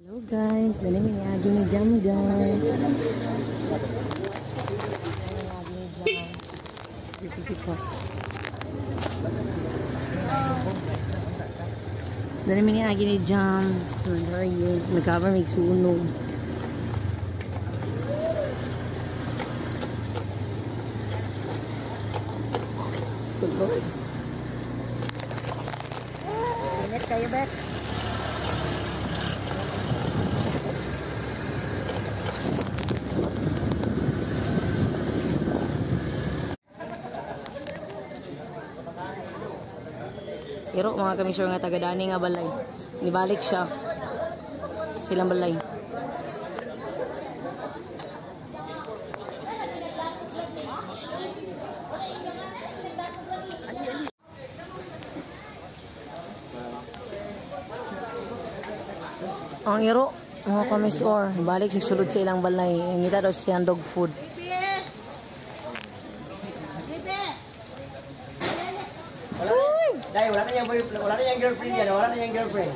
Hello guys, dali may agi ni Jam guys. Dali may agi ni Jam. Nag-cover may sunog. Init kayo, Beth. Pero mga kamisyor nga taga-dani nga balay. Nibalik siya. Silang balay. Ang iro, mga kamisyor, nibalik siya sulod sa ilang balay. Ngita daw siyang dog food. Dahil wala na yung girlfriend yan, wala na yung girlfriend.